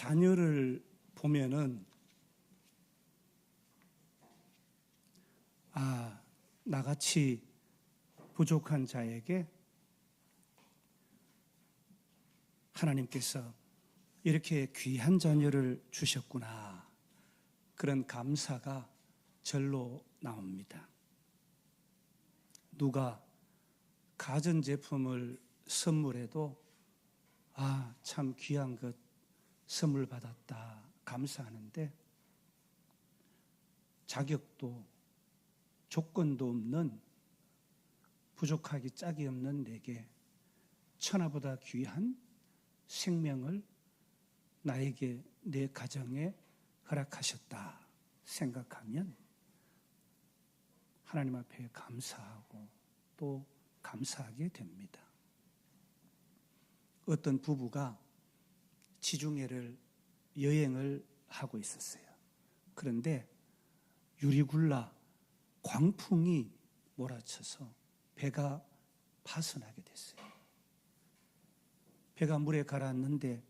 자녀를 보면은 나같이 부족한 자에게 하나님께서 이렇게 귀한 자녀를 주셨구나, 그런 감사가 절로 나옵니다. 누가 가전제품을 선물해도 참 귀한 것 선물 받았다 감사하는데, 자격도 조건도 없는 부족하기 짝이 없는 내게 천하보다 귀한 생명을 나에게, 내 가정에 허락하셨다 생각하면 하나님 앞에 감사하고 또 감사하게 됩니다. 어떤 부부가 지중해를 여행을 하고 있었어요. 그런데 유리굴라 광풍이 몰아쳐서 배가 파손하게 됐어요. 배가 물에 가라앉는데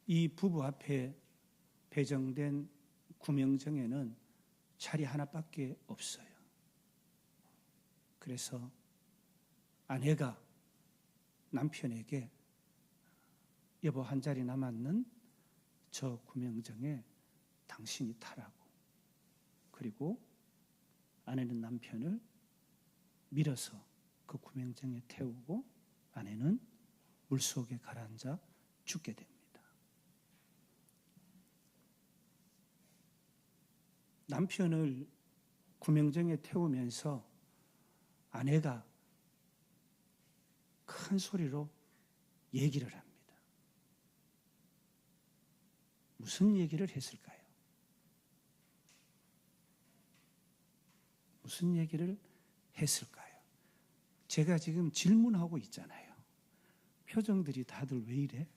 이 부부 앞에 배정된 구명정에는 자리 하나밖에 없어요. 그래서 아내가 남편에게 여보, 한 자리 남았는 저 구명정에 당신이 타라고. 그리고 아내는 남편을 밀어서 그 구명정에 태우고 아내는 물속에 가라앉아 죽게 됩니다. 남편을 구명정에 태우면서 아내가 큰 소리로 얘기를 합니다. 무슨 얘기를 했을까요? 무슨 얘기를 했을까요? 제가 지금 질문하고 있잖아요. 표정들이 다들 왜 이래?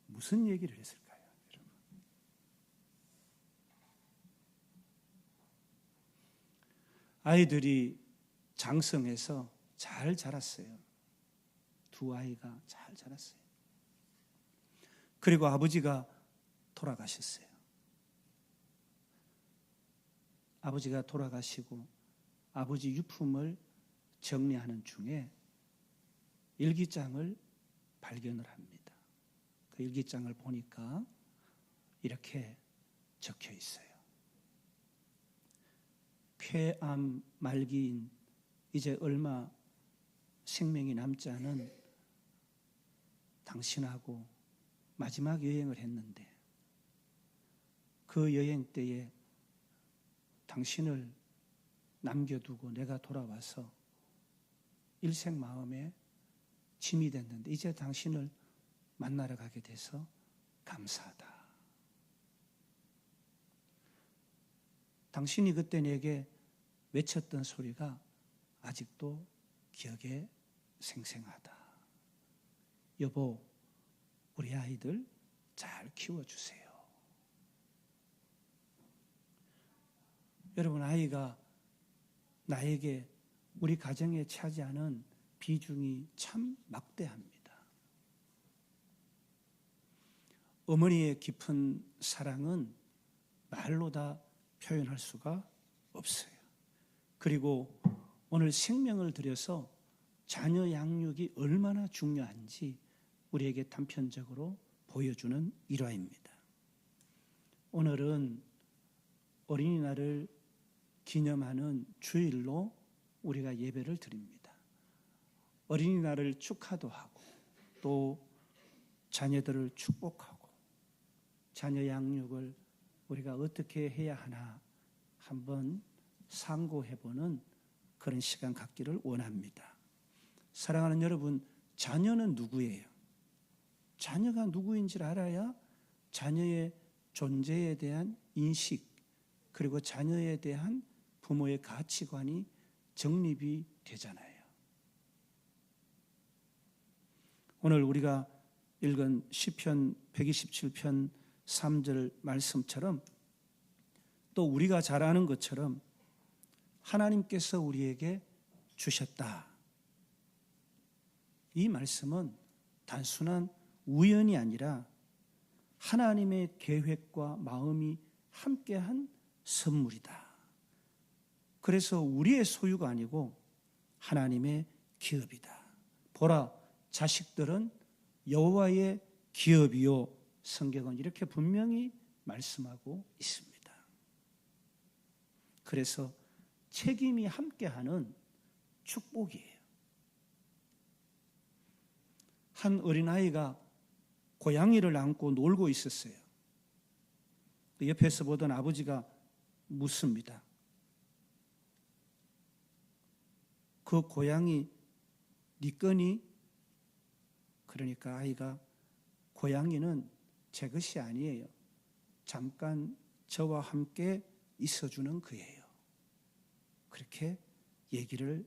무슨 얘기를 했을까요, 여러분? 아이들이 장성해서 잘 자랐어요. 두 아이가 잘 자랐어요. 그리고 아버지가 돌아가셨어요. 아버지가 돌아가시고 아버지 유품을 정리하는 중에 일기장을 발견을 합니다. 그 일기장을 보니까 이렇게 적혀 있어요. 폐암 말기인 이제 얼마 생명이 남지 않은 당신하고 마지막 여행을 했는데, 그 여행 때에 당신을 남겨두고 내가 돌아와서 일생 마음에 짐이 됐는데 이제 당신을 만나러 가게 돼서 감사하다. 당신이 그때 내게 외쳤던 소리가 아직도 기억에 생생하다. 여보, 우리 아이들 잘 키워주세요. 여러분, 아이가 나에게, 우리 가정에 차지하는 비중이 참 막대합니다. 어머니의 깊은 사랑은 말로 다 표현할 수가 없어요. 그리고 오늘 생명을 들여서 자녀 양육이 얼마나 중요한지 우리에게 단편적으로 보여주는 일화입니다. 오늘은 어린이날을 기념하는 주일로 우리가 예배를 드립니다. 어린이날을 축하도 하고 또 자녀들을 축복하고 자녀 양육을 우리가 어떻게 해야 하나 한번 상고해보는 그런 시간 갖기를 원합니다. 사랑하는 여러분, 자녀는 누구예요? 자녀가 누구인지를 알아야 자녀의 존재에 대한 인식, 그리고 자녀에 대한 부모의 가치관이 정립이 되잖아요. 오늘 우리가 읽은 시편 127편 3절 말씀처럼 또 우리가 잘 아는 것처럼 하나님께서 우리에게 주셨다. 이 말씀은 단순한 우연이 아니라 하나님의 계획과 마음이 함께한 선물이다. 그래서 우리의 소유가 아니고 하나님의 기업이다. 보라, 자식들은 여호와의 기업이요. 성경은 이렇게 분명히 말씀하고 있습니다. 그래서 책임이 함께하는 축복이에요. 한 어린아이가 고양이를 안고 놀고 있었어요. 옆에서 보던 아버지가 묻습니다. 그 고양이 네 거니? 그러니까 아이가 고양이는 제 것이 아니에요. 잠깐 저와 함께 있어주는 거예요. 그렇게 얘기를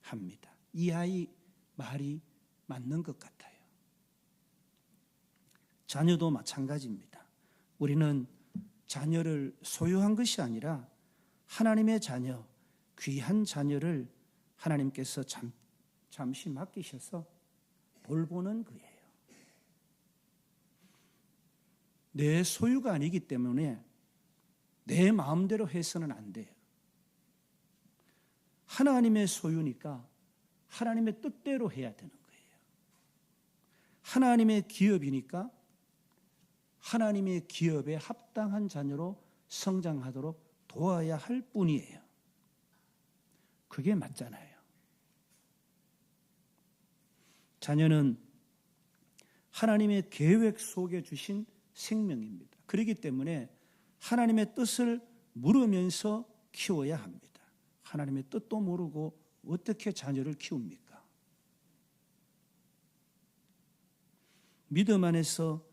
합니다. 이 아이 말이 맞는 것 같아요. 자녀도 마찬가지입니다. 우리는 자녀를 소유한 것이 아니라 하나님의 자녀, 귀한 자녀를 하나님께서 잠시 맡기셔서 돌보는 거예요. 내 소유가 아니기 때문에 내 마음대로 해서는 안 돼요. 하나님의 소유니까 하나님의 뜻대로 해야 되는 거예요. 하나님의 기업이니까 하나님의 기업에 합당한 자녀로 성장하도록 도와야 할 뿐이에요. 그게 맞잖아요. 자녀는 하나님의 계획 속에 주신 생명입니다. 그렇기 때문에 하나님의 뜻을 물으면서 키워야 합니다. 하나님의 뜻도 모르고 어떻게 자녀를 키웁니까? 믿음 안에서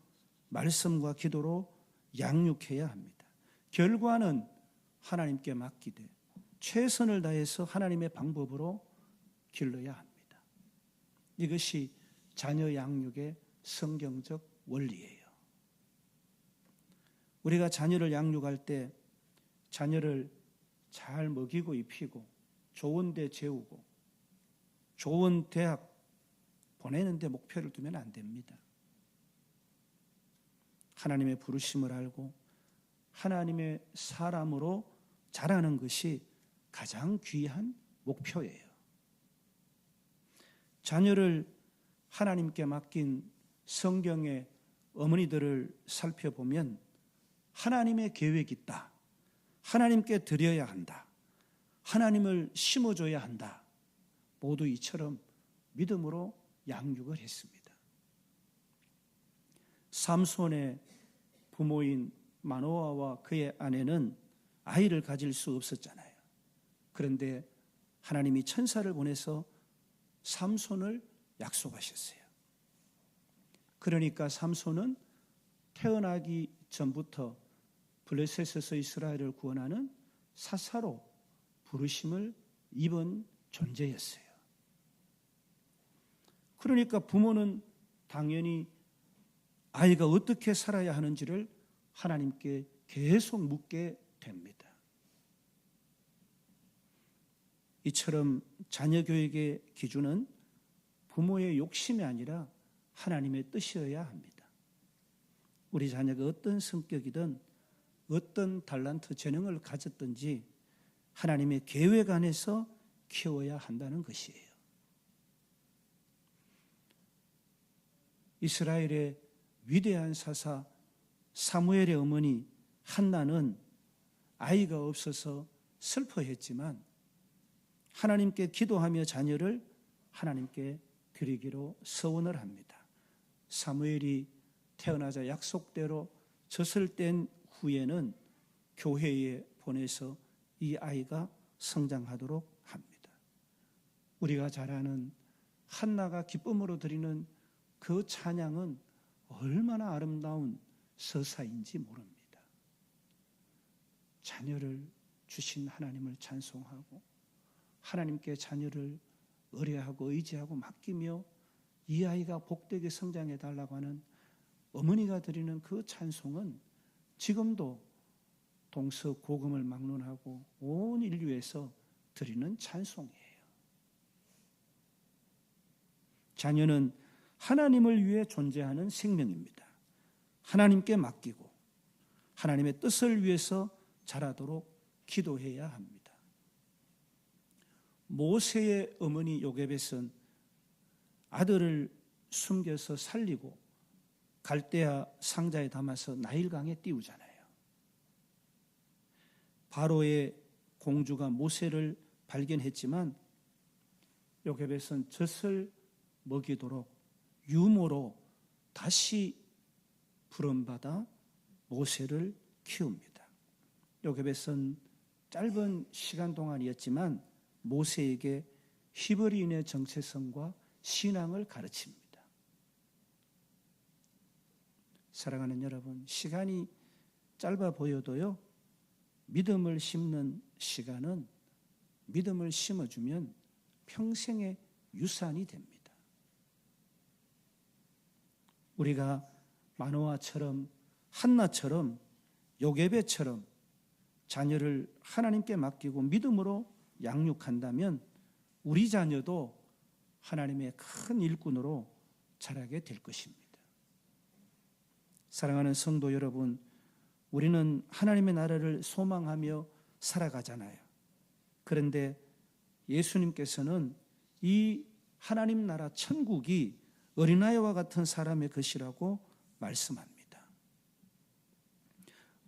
말씀과 기도로 양육해야 합니다. 결과는 하나님께 맡기되 최선을 다해서 하나님의 방법으로 길러야 합니다. 이것이 자녀 양육의 성경적 원리예요. 우리가 자녀를 양육할 때 자녀를 잘 먹이고 입히고 좋은 데 재우고 좋은 대학 보내는데 목표를 두면 안 됩니다. 하나님의 부르심을 알고 하나님의 사람으로 자라는 것이 가장 귀한 목표예요. 자녀를 하나님께 맡긴 성경의 어머니들을 살펴보면 하나님의 계획이 있다. 하나님께 드려야 한다. 하나님을 심어줘야 한다. 모두 이처럼 믿음으로 양육을 했습니다. 삼손의 부모인 마노아와 그의 아내는 아이를 가질 수 없었잖아요. 그런데 하나님이 천사를 보내서 삼손을 약속하셨어요. 그러니까 삼손은 태어나기 전부터 블레셋에서 이스라엘을 구원하는 사사로 부르심을 입은 존재였어요. 그러니까 부모는 당연히 아이가 어떻게 살아야 하는지를 하나님께 계속 묻게 됩니다. 이처럼 자녀 교육의 기준은 부모의 욕심이 아니라 하나님의 뜻이어야 합니다. 우리 자녀가 어떤 성격이든 어떤 달란트 재능을 가졌든지 하나님의 계획 안에서 키워야 한다는 것이에요. 이스라엘의 위대한 사사 사무엘의 어머니 한나는 아이가 없어서 슬퍼했지만 하나님께 기도하며 자녀를 하나님께 드리기로 서원을 합니다. 사무엘이 태어나자 약속대로 젖을 뗀 후에는 교회에 보내서 이 아이가 성장하도록 합니다. 우리가 잘 아는 한나가 기쁨으로 드리는 그 찬양은 얼마나 아름다운 서사인지 모릅니다. 자녀를 주신 하나님을 찬송하고 하나님께 자녀를 의뢰하고 의지하고 맡기며 이 아이가 복되게 성장해 달라고 하는 어머니가 드리는 그 찬송은 지금도 동서고금을 막론하고 온 인류에서 드리는 찬송이에요. 자녀는 하나님을 위해 존재하는 생명입니다. 하나님께 맡기고 하나님의 뜻을 위해서 자라도록 기도해야 합니다. 모세의 어머니 요게벳은 아들을 숨겨서 살리고 갈대아 상자에 담아서 나일강에 띄우잖아요. 바로의 공주가 모세를 발견했지만 요게벳은 젖을 먹이도록 유모로 다시 부름받아 모세를 키웁니다. 요게벳은 짧은 시간 동안이었지만 모세에게 히브리인의 정체성과 신앙을 가르칩니다. 사랑하는 여러분, 시간이 짧아 보여도요, 믿음을 심는 시간은 믿음을 심어주면 평생의 유산이 됩니다. 우리가 마노아처럼 한나처럼 요게벳처럼 자녀를 하나님께 맡기고 믿음으로 양육한다면 우리 자녀도 하나님의 큰 일꾼으로 자라게 될 것입니다. 사랑하는 성도 여러분, 우리는 하나님의 나라를 소망하며 살아가잖아요. 그런데 예수님께서는 이 하나님 나라 천국이 어린아이와 같은 사람의 것이라고 말씀합니다.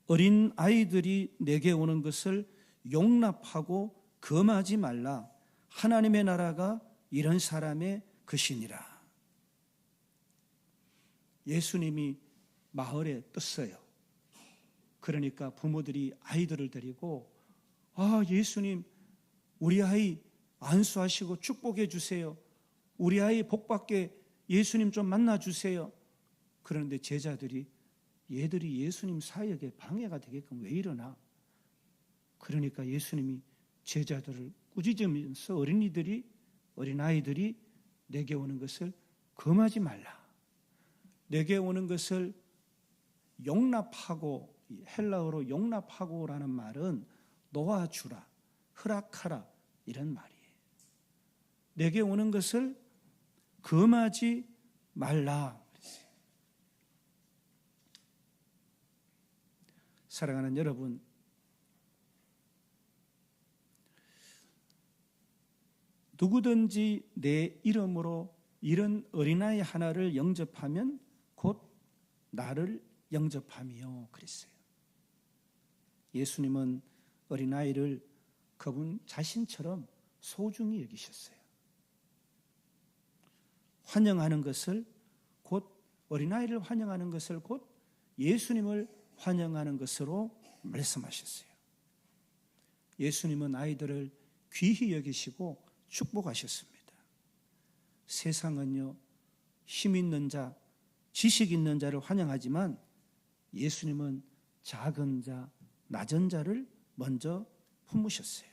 어린 아이들이 내게 오는 것을 용납하고 금하지 말라. 하나님의 나라가 이런 사람의 것이니라. 예수님이 마을에 떴어요. 그러니까 부모들이 아이들을 데리고 예수님, 우리 아이 안수하시고 축복해 주세요. 우리 아이 복받게 예수님 좀 만나주세요. 그런데 제자들이 얘들이 예수님 사역에 방해가 되게끔 왜 이러나? 그러니까 예수님이 제자들을 꾸짖으면서 어린아이들이 내게 오는 것을 금하지 말라. 내게 오는 것을 용납하고, 헬라어로 용납하고라는 말은 놓아주라, 허락하라 이런 말이에요. 내게 오는 것을 금하지 말라. 사랑하는 여러분, 누구든지 내 이름으로 이런 어린아이 하나를 영접하면 곧 나를 영접함이요 그랬어요. 예수님은 어린아이를 그분 자신처럼 소중히 여기셨어요. 환영하는 것을 곧 어린아이를 환영하는 것을 곧 예수님을 환영하는 것으로 말씀하셨어요. 예수님은 아이들을 귀히 여기시고 축복하셨습니다. 세상은요, 힘 있는 자, 지식 있는 자를 환영하지만 예수님은 작은 자, 낮은 자를 먼저 품으셨어요.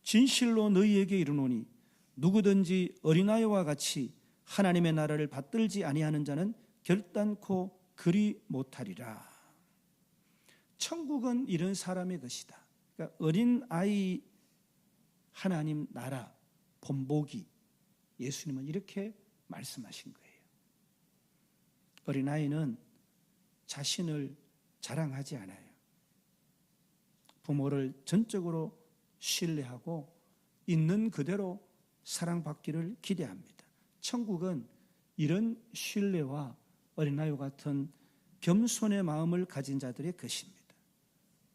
진실로 너희에게 이르노니 누구든지 어린아이와 같이 하나님의 나라를 받들지 아니하는 자는 결단코 그리 못하리라. 천국은 이런 사람의 것이다. 그러니까 어린아이 하나님 나라 본보기, 예수님은 이렇게 말씀하신 거예요. 어린아이는 자신을 자랑하지 않아요. 부모를 전적으로 신뢰하고 있는 그대로 사랑받기를 기대합니다. 천국은 이런 신뢰와 어린아이와 같은 겸손의 마음을 가진 자들의 것입니다.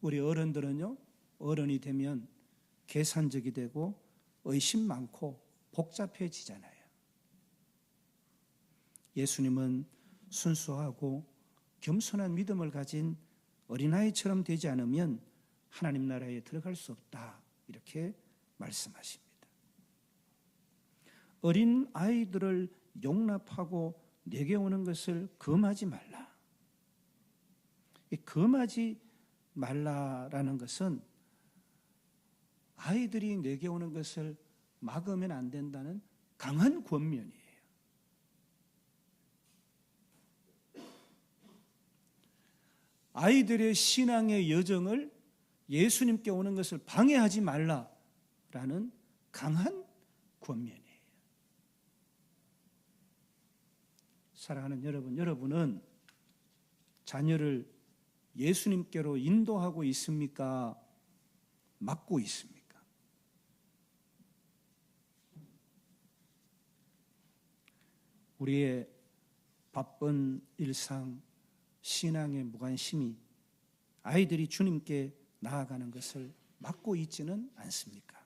우리 어른들은요, 어른이 되면 계산적이 되고 의심 많고 복잡해지잖아요. 예수님은 순수하고 겸손한 믿음을 가진 어린아이처럼 되지 않으면 하나님 나라에 들어갈 수 없다, 이렇게 말씀하십니다. 어린 아이들을 용납하고 내게 오는 것을 금하지 말라. 이 금하지 말라라는 것은 아이들이 내게 오는 것을 막으면 안 된다는 강한 권면이에요. 아이들의 신앙의 여정을 예수님께 오는 것을 방해하지 말라라는 강한 권면이에요. 사랑하는 여러분, 여러분은 자녀를 예수님께로 인도하고 있습니까? 막고 있습니까? 우리의 바쁜 일상, 신앙의 무관심이 아이들이 주님께 나아가는 것을 막고 있지는 않습니까?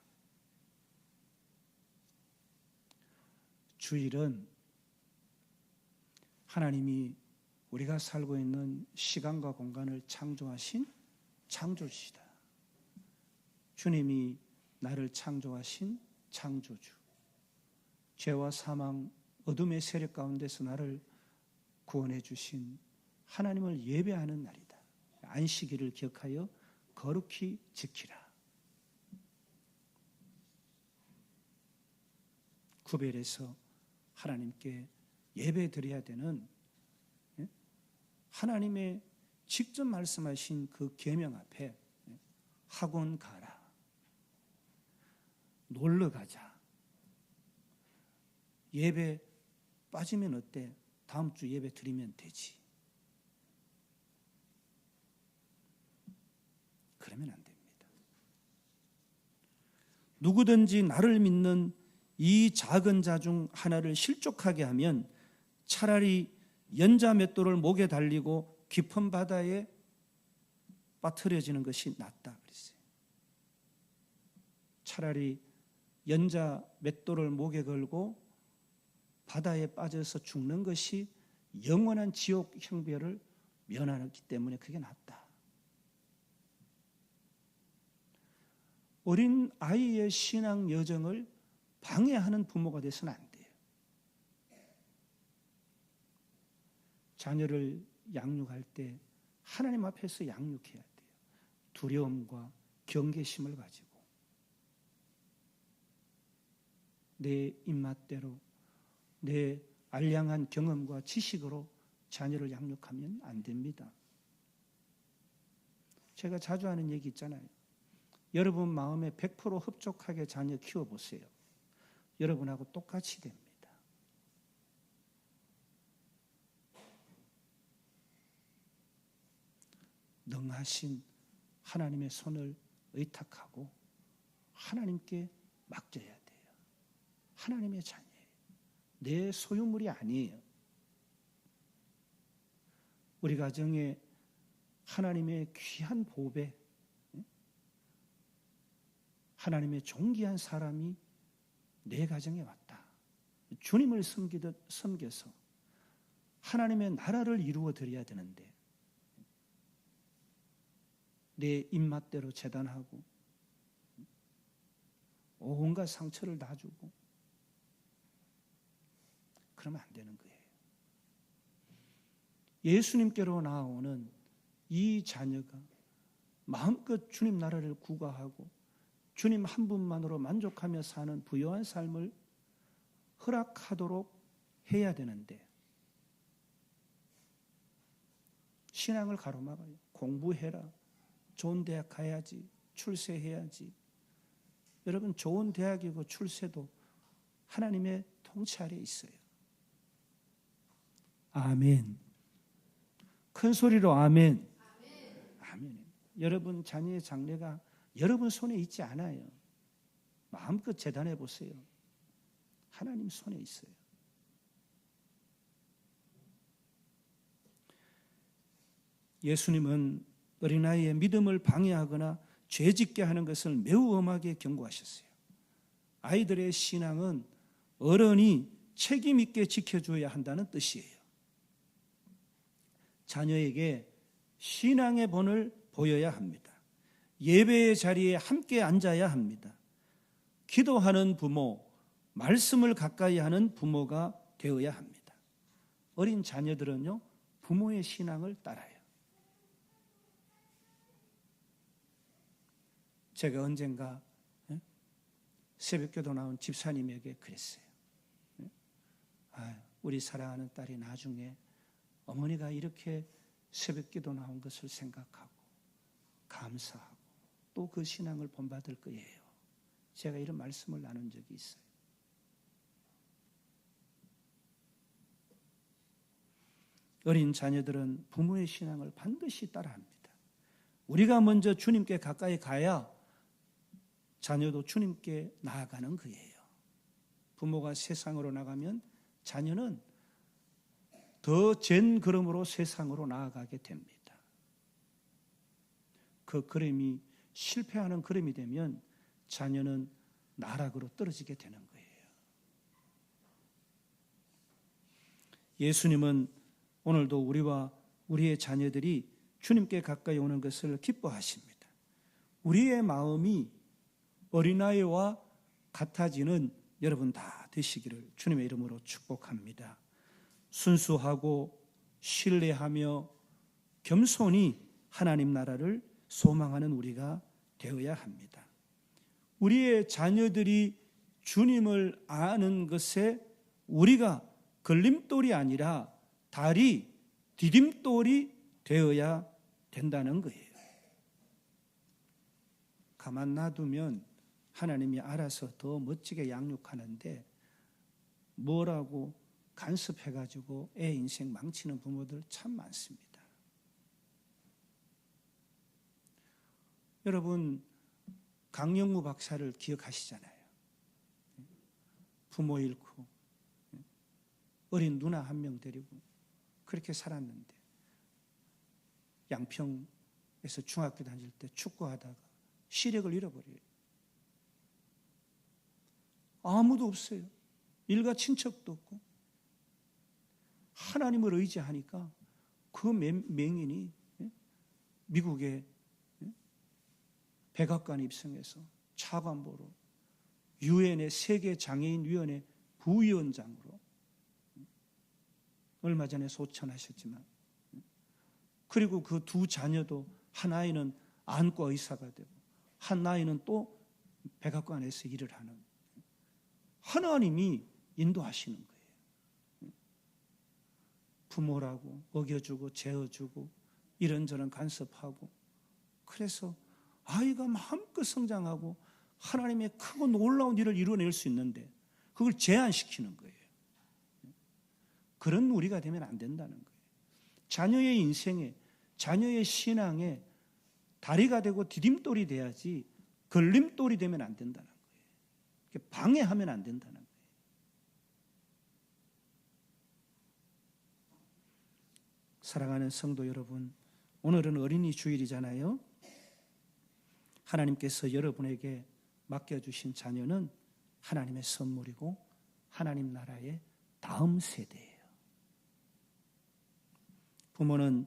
주일은 하나님이 우리가 살고 있는 시간과 공간을 창조하신 창조주시다. 주님이 나를 창조하신 창조주. 죄와 사망, 어둠의 세력 가운데서 나를 구원해 주신 하나님을 예배하는 날이다. 안식일을 기억하여 거룩히 지키라. 구별해서 하나님께 예배 드려야 되는 하나님의 직접 말씀하신 그 계명 앞에 학원 가라, 놀러 가자, 예배 빠지면 어때? 다음 주 예배 드리면 되지. 그러면 안 됩니다. 누구든지 나를 믿는 이 작은 자 중 하나를 실족하게 하면 차라리 연자 맷돌을 목에 달리고 깊은 바다에 빠뜨려지는 것이 낫다 그랬어요. 차라리 연자 맷돌을 목에 걸고 바다에 빠져서 죽는 것이 영원한 지옥 형벌을 면하기 때문에 그게 낫다. 어린 아이의 신앙 여정을 방해하는 부모가 돼서는 안 돼요. 자녀를 양육할 때 하나님 앞에서 양육해야 돼요. 두려움과 경계심을 가지고 내 입맛대로 내 알량한 경험과 지식으로 자녀를 양육하면 안 됩니다. 제가 자주 하는 얘기 있잖아요. 여러분 마음에 100% 흡족하게 자녀 키워보세요. 여러분하고 똑같이 됩니다. 능하신 하나님의 손을 의탁하고 하나님께 맡겨야 돼요. 하나님의 자녀예요. 내 소유물이 아니에요. 우리 가정에 하나님의 귀한 보배, 하나님의 존귀한 사람이 내 가정에 왔다. 주님을 섬겨서 하나님의 나라를 이루어 드려야 되는데 내 입맛대로 재단하고 온갖 상처를 다 주고 그러면 안 되는 거예요. 예수님께로 나아오는 이 자녀가 마음껏 주님 나라를 구가하고 주님 한 분만으로 만족하며 사는 부유한 삶을 허락하도록 해야 되는데 신앙을 가로막아요. 공부해라. 좋은 대학 가야지. 출세해야지. 여러분 좋은 대학이고 출세도 하나님의 통치 아래에 있어요. 아멘. 큰 소리로 아멘. 아멘. 여러분 자녀의 장래가 여러분 손에 있지 않아요. 마음껏 재단해 보세요. 하나님 손에 있어요. 예수님은 어린아이의 믿음을 방해하거나 죄짓게 하는 것을 매우 엄하게 경고하셨어요. 아이들의 신앙은 어른이 책임 있게 지켜줘야 한다는 뜻이에요. 자녀에게 신앙의 본을 보여야 합니다. 예배의 자리에 함께 앉아야 합니다. 기도하는 부모, 말씀을 가까이 하는 부모가 되어야 합니다. 어린 자녀들은요, 부모의 신앙을 따라요. 제가 언젠가 새벽기도 나온 집사님에게 그랬어요. 우리 사랑하는 딸이 나중에 어머니가 이렇게 새벽기도 나온 것을 생각하고 감사하고 또 그 신앙을 본받을 거예요. 제가 이런 말씀을 나눈 적이 있어요. 어린 자녀들은 부모의 신앙을 반드시 따라합니다. 우리가 먼저 주님께 가까이 가야 자녀도 주님께 나아가는 거예요. 부모가 세상으로 나가면 자녀는 더 잰 걸음으로 세상으로 나아가게 됩니다. 그 걸음이 실패하는 걸음이 되면 자녀는 나락으로 떨어지게 되는 거예요. 예수님은 오늘도 우리와 우리의 자녀들이 주님께 가까이 오는 것을 기뻐하십니다. 우리의 마음이 어린아이와 같아지는 여러분 다 되시기를 주님의 이름으로 축복합니다. 순수하고 신뢰하며 겸손히 하나님 나라를 소망하는 우리가 되어야 합니다. 우리의 자녀들이 주님을 아는 것에 우리가 걸림돌이 아니라 다리, 디딤돌이 되어야 된다는 거예요. 가만 놔두면 하나님이 알아서 더 멋지게 양육하는데 뭐라고 간섭해가지고 애 인생 망치는 부모들 참 많습니다. 여러분 강영무 박사를 기억하시잖아요. 부모 잃고 어린 누나 한 명 데리고 그렇게 살았는데 양평에서 중학교 다닐 때 축구하다가 시력을 잃어버려요. 아무도 없어요. 일가 친척도 없고 하나님을 의지하니까 그 맹인이 미국의 백악관에 입성해서 차관보로 유엔의 세계장애인위원회 부위원장으로 얼마 전에 소천하셨지만 그리고 그 두 자녀도 한 아이는 안과 의사가 되고 한 아이는 또 백악관에서 일을 하는 하나님이 인도하시는 거예요. 부모라고 먹여주고 재워주고 이런저런 간섭하고 그래서 아이가 마음껏 성장하고 하나님의 크고 놀라운 일을 이루어낼 수 있는데 그걸 제한시키는 거예요. 그런 우리가 되면 안 된다는 거예요. 자녀의 인생에 자녀의 신앙에 다리가 되고 디딤돌이 돼야지 걸림돌이 되면 안 된다는 거예요. 방해하면 안 된다는 거예요. 사랑하는 성도 여러분, 오늘은 어린이 주일이잖아요. 하나님께서 여러분에게 맡겨주신 자녀는 하나님의 선물이고 하나님 나라의 다음 세대예요. 부모는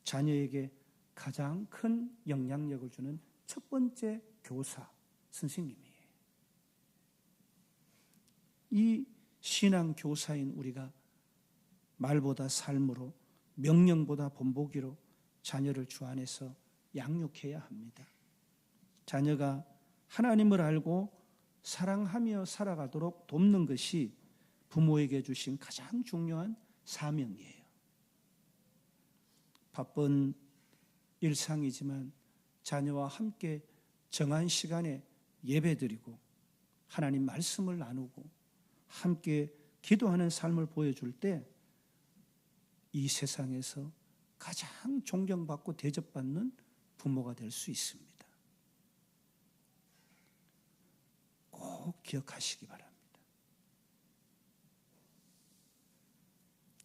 자녀에게 가장 큰 영향력을 주는 첫 번째 교사, 선생님이에요. 이 신앙 교사인 우리가 말보다 삶으로 명령보다 본보기로 자녀를 주 안에서 양육해야 합니다. 자녀가 하나님을 알고 사랑하며 살아가도록 돕는 것이 부모에게 주신 가장 중요한 사명이에요. 바쁜 일상이지만 자녀와 함께 정한 시간에 예배드리고 하나님 말씀을 나누고 함께 기도하는 삶을 보여줄 때 이 세상에서 가장 존경받고 대접받는 부모가 될 수 있습니다. 꼭 기억하시기 바랍니다.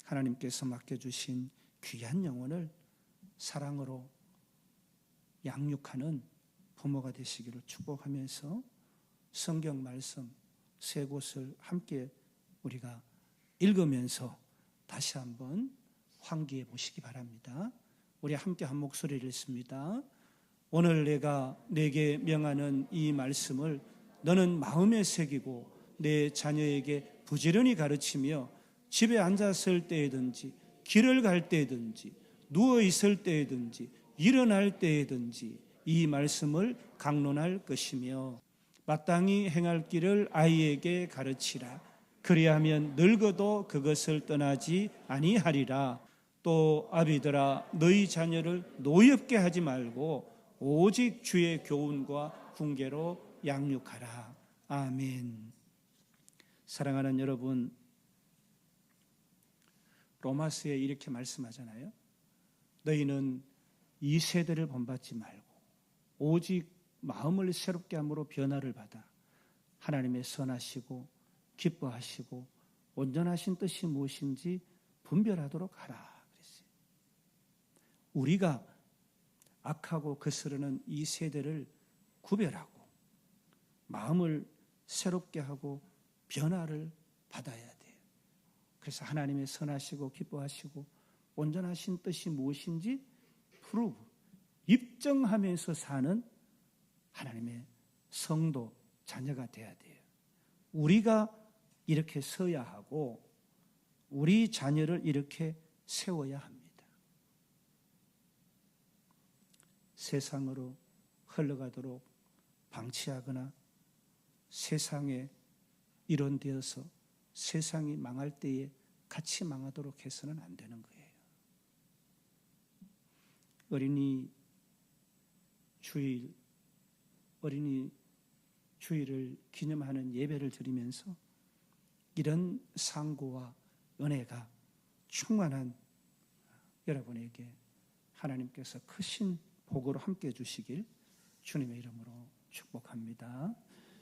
하나님께서 맡겨주신 귀한 영혼을 사랑으로 양육하는 부모가 되시기를 축복하면서 성경 말씀 세 곳을 함께 우리가 읽으면서 다시 한번 환기해 보시기 바랍니다. 우리 함께 한 목소리를 읽습니다. 오늘 내가 내게 명하는 이 말씀을 너는 마음에 새기고 내 자녀에게 부지런히 가르치며 집에 앉았을 때에든지 길을 갈 때에든지 누워 있을 때에든지 일어날 때에든지 이 말씀을 강론할 것이며 마땅히 행할 길을 아이에게 가르치라. 그리하면 늙어도 그것을 떠나지 아니하리라. 또 아비들아 너희 자녀를 노엽게 하지 말고 오직 주의 교훈과 훈계로 양육하라. 아멘. 사랑하는 여러분, 로마서에 이렇게 말씀하잖아요. 너희는 이 세대를 본받지 말고 오직 마음을 새롭게 함으로 변화를 받아 하나님의 선하시고 기뻐하시고 온전하신 뜻이 무엇인지 분별하도록 하라 그랬어요. 우리가 악하고 거스르는 이 세대를 구별하고 마음을 새롭게 하고 변화를 받아야 돼요. 그래서 하나님의 선하시고 기뻐하시고 온전하신 뜻이 무엇인지 프루브, 입증하면서 사는 하나님의 성도, 자녀가 돼야 돼요. 우리가 이렇게 서야 하고 우리 자녀를 이렇게 세워야 합니다. 세상으로 흘러가도록 방치하거나 세상에 일원되어서 세상이 망할 때에 같이 망하도록 해서는 안 되는 거예요. 어린이 주일을 기념하는 예배를 드리면서 이런 상고와 은혜가 충만한 여러분에게 하나님께서 크신 복으로 함께 해주시길 주님의 이름으로 축복합니다.